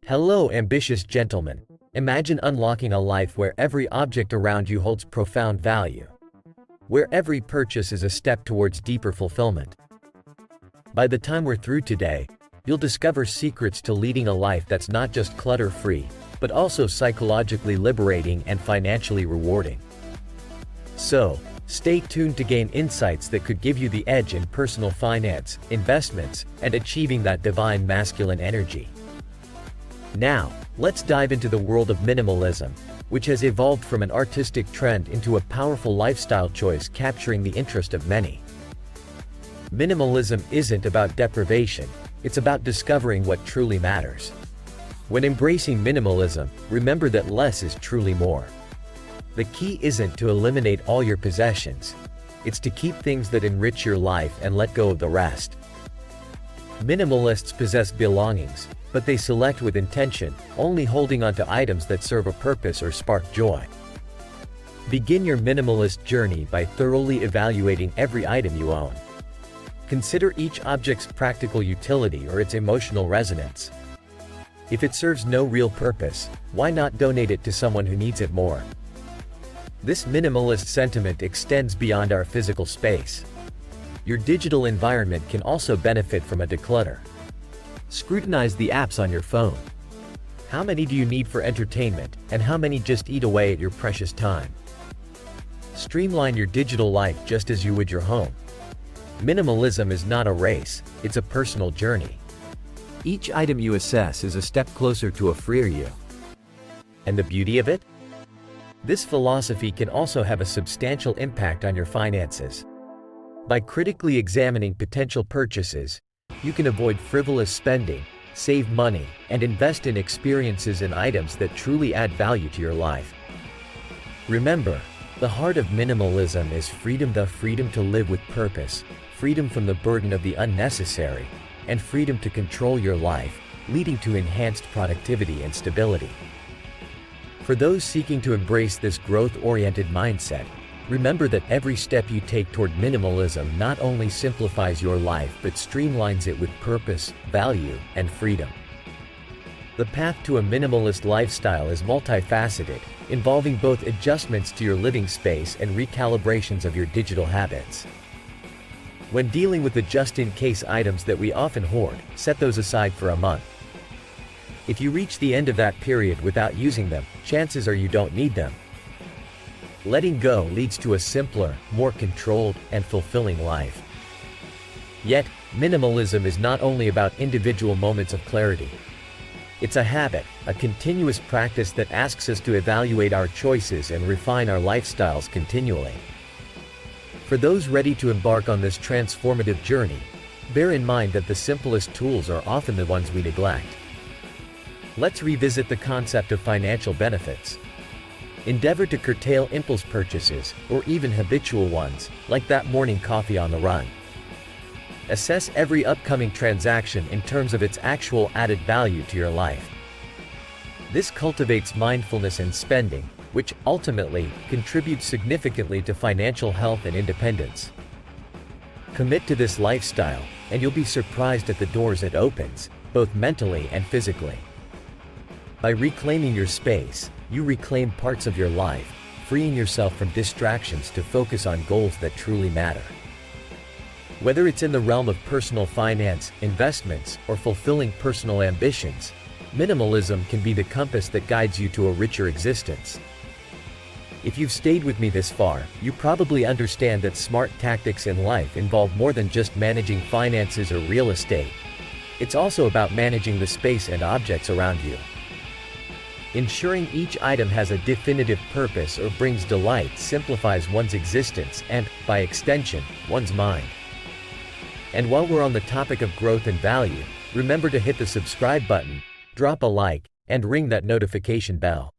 Hello, ambitious gentlemen. Imagine unlocking a life where every object around you holds profound value, where every purchase is a step towards deeper fulfillment. By the time we're through today, you'll discover secrets to leading a life that's not just clutter-free, but also psychologically liberating and financially rewarding. So, stay tuned to gain insights that could give you the edge in personal finance, investments, and achieving that divine masculine energy. Now, let's dive into the world of minimalism, which has evolved from an artistic trend into a powerful lifestyle choice capturing the interest of many. Minimalism isn't about deprivation, it's about discovering what truly matters. When embracing minimalism, remember that less is truly more. The key isn't to eliminate all your possessions, it's to keep things that enrich your life and let go of the rest. Minimalists possess belongings, but they select with intention, only holding onto items that serve a purpose or spark joy. Begin your minimalist journey by thoroughly evaluating every item you own. Consider each object's practical utility or its emotional resonance. If it serves no real purpose, why not donate it to someone who needs it more? This minimalist sentiment extends beyond our physical space. Your digital environment can also benefit from a declutter. Scrutinize the apps on your phone. How many do you need for entertainment, and how many just eat away at your precious time? Streamline your digital life just as you would your home. Minimalism is not a race, it's a personal journey. Each item you assess is a step closer to a freer you. And the beauty of it? This philosophy can also have a substantial impact on your finances. By critically examining potential purchases, you can avoid frivolous spending, save money, and invest in experiences and items that truly add value to your life. Remember, the heart of minimalism is freedom, the freedom to live with purpose, freedom from the burden of the unnecessary, and freedom to control your life, leading to enhanced productivity and stability. For those seeking to embrace this growth-oriented mindset, remember that every step you take toward minimalism not only simplifies your life but streamlines it with purpose, value, and freedom. The path to a minimalist lifestyle is multifaceted, involving both adjustments to your living space and recalibrations of your digital habits. When dealing with the just-in-case items that we often hoard, set those aside for a month. If you reach the end of that period without using them, chances are you don't need them. Letting go leads to a simpler, more controlled, and fulfilling life. Yet, minimalism is not only about individual moments of clarity. It's a habit, a continuous practice that asks us to evaluate our choices and refine our lifestyles continually. For those ready to embark on this transformative journey, bear in mind that the simplest tools are often the ones we neglect. Let's revisit the concept of financial benefits. Endeavor to curtail impulse purchases, or even habitual ones, like that morning coffee on the run. Assess every upcoming transaction in terms of its actual added value to your life. This cultivates mindfulness in spending, which ultimately contributes significantly to financial health and independence. Commit to this lifestyle, and you'll be surprised at the doors it opens, both mentally and physically. By reclaiming your space, you reclaim parts of your life, freeing yourself from distractions to focus on goals that truly matter. Whether it's in the realm of personal finance, investments, or fulfilling personal ambitions, minimalism can be the compass that guides you to a richer existence. If you've stayed with me this far, you probably understand that smart tactics in life involve more than just managing finances or real estate. It's also about managing the space and objects around you. Ensuring each item has a definitive purpose or brings delight simplifies one's existence and, by extension, one's mind. And while we're on the topic of growth and value, remember to hit the subscribe button, drop a like, and ring that notification bell.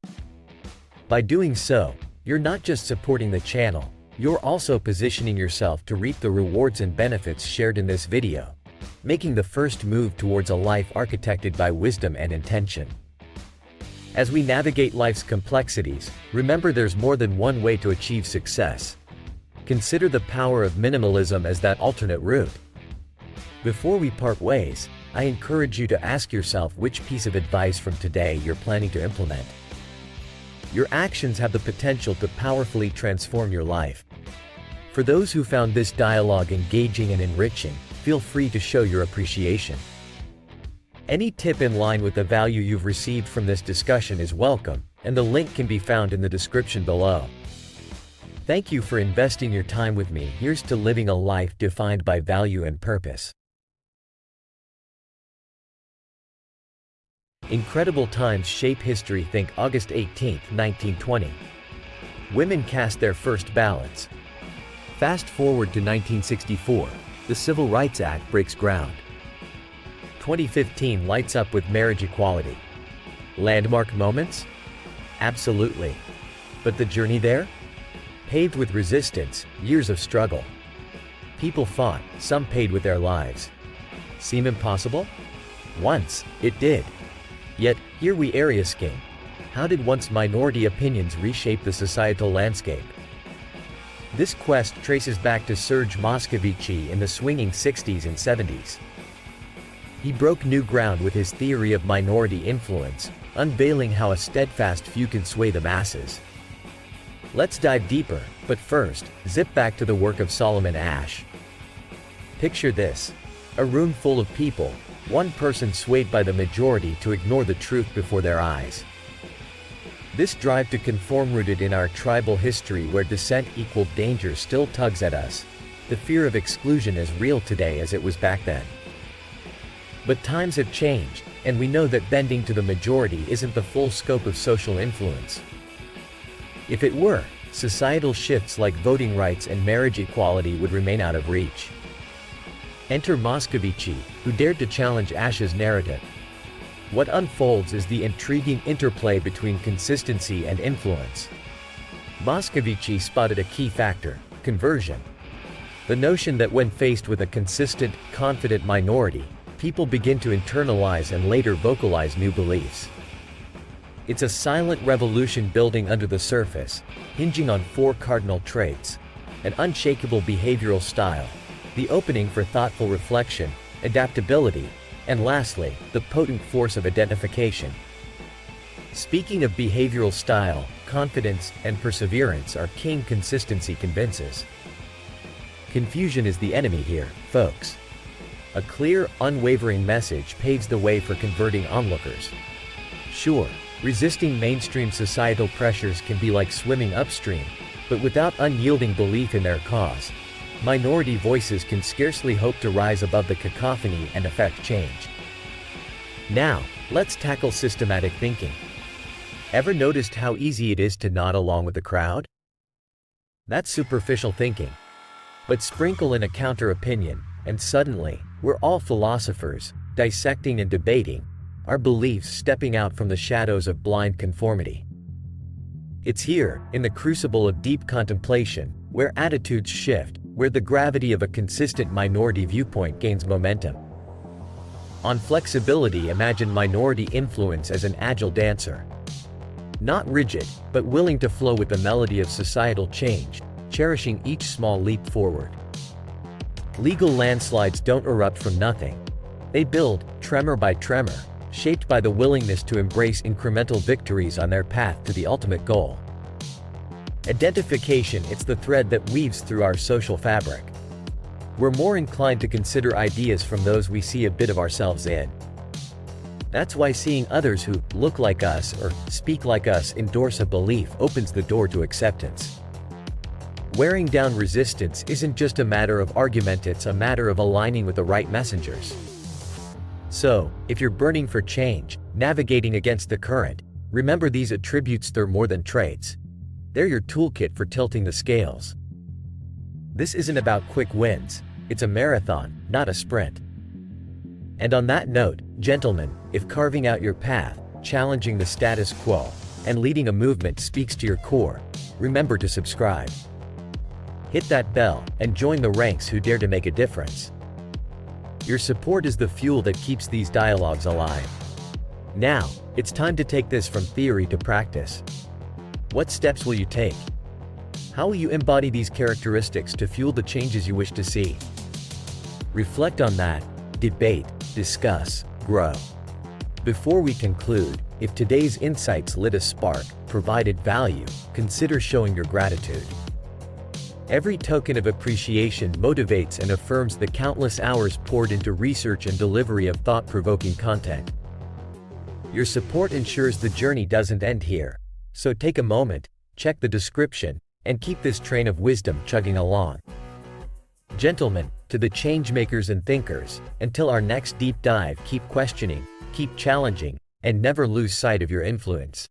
By doing so, you're not just supporting the channel, you're also positioning yourself to reap the rewards and benefits shared in this video, making the first move towards a life architected by wisdom and intention. As we navigate life's complexities, remember there's more than one way to achieve success. Consider the power of minimalism as that alternate route. Before we part ways, I encourage you to ask yourself which piece of advice from today you're planning to implement. Your actions have the potential to powerfully transform your life. For those who found this dialogue engaging and enriching, feel free to show your appreciation. Any tip in line with the value you've received from this discussion is welcome, and the link can be found in the description below. Thank you for investing your time with me. Here's to living a life defined by value and purpose. Incredible times shape history. Think August 18, 1920. Women cast their first ballots. Fast forward to 1964, the Civil Rights Act breaks ground. 2015 lights up with marriage equality. Landmark moments? Absolutely. But the journey there? Paved with resistance, years of struggle. People fought, some paid with their lives. Seem impossible? Once, it did. Yet, here we area skim. How did once minority opinions reshape the societal landscape? This quest traces back to Serge Moscovici in the swinging 60s and 70s. He broke new ground with his theory of minority influence, unveiling how a steadfast few can sway the masses. Let's dive deeper, but first, zip back to the work of Solomon Asch. Picture this: a room full of people, one person swayed by the majority to ignore the truth before their eyes. This drive to conform, rooted in our tribal history where dissent equaled danger, still tugs at us. The fear of exclusion is real today as it was back then. But times have changed, and we know that bending to the majority isn't the full scope of social influence. If it were, societal shifts like voting rights and marriage equality would remain out of reach. Enter Moscovici, who dared to challenge Asch's narrative. What unfolds is the intriguing interplay between consistency and influence. Moscovici spotted a key factor: conversion. The notion that when faced with a consistent, confident minority, people begin to internalize and later vocalize new beliefs. It's a silent revolution building under the surface, hinging on four cardinal traits: an unshakable behavioral style, the opening for thoughtful reflection, adaptability, and lastly, the potent force of identification. Speaking of behavioral style, confidence and perseverance are king. Consistency convinces. Confusion is the enemy here, folks. A clear, unwavering message paves the way for converting onlookers. Sure, resisting mainstream societal pressures can be like swimming upstream, but without unyielding belief in their cause, minority voices can scarcely hope to rise above the cacophony and affect change. Now, let's tackle systematic thinking. Ever noticed how easy it is to nod along with the crowd? That's superficial thinking. But sprinkle in a counter-opinion, and suddenly, we're all philosophers, dissecting and debating our beliefs, stepping out from the shadows of blind conformity. It's here, in the crucible of deep contemplation, where attitudes shift, where the gravity of a consistent minority viewpoint gains momentum. On flexibility, imagine minority influence as an agile dancer. Not rigid, but willing to flow with the melody of societal change, cherishing each small leap forward. Legal landslides don't erupt from nothing. They build, tremor by tremor, shaped by the willingness to embrace incremental victories on their path to the ultimate goal. Identification, it's the thread that weaves through our social fabric. We're more inclined to consider ideas from those we see a bit of ourselves in. That's why seeing others who look like us or speak like us endorse a belief opens the door to acceptance. Wearing down resistance isn't just a matter of argument, it's a matter of aligning with the right messengers. So, if you're burning for change, navigating against the current, remember these attributes. They're more than traits. They're your toolkit for tilting the scales. This isn't about quick wins, it's a marathon, not a sprint. And on that note, gentlemen, if carving out your path, challenging the status quo, and leading a movement speaks to your core, remember to subscribe. Hit that bell, and join the ranks who dare to make a difference. Your support is the fuel that keeps these dialogues alive. Now, it's time to take this from theory to practice. What steps will you take? How will you embody these characteristics to fuel the changes you wish to see? Reflect on that, debate, discuss, grow. Before we conclude, if today's insights lit a spark, provided value, consider showing your gratitude. Every token of appreciation motivates and affirms the countless hours poured into research and delivery of thought-provoking content. Your support ensures the journey doesn't end here. So take a moment, check the description, and keep this train of wisdom chugging along. Gentlemen, to the changemakers and thinkers, until our next deep dive, keep questioning, keep challenging, and never lose sight of your influence.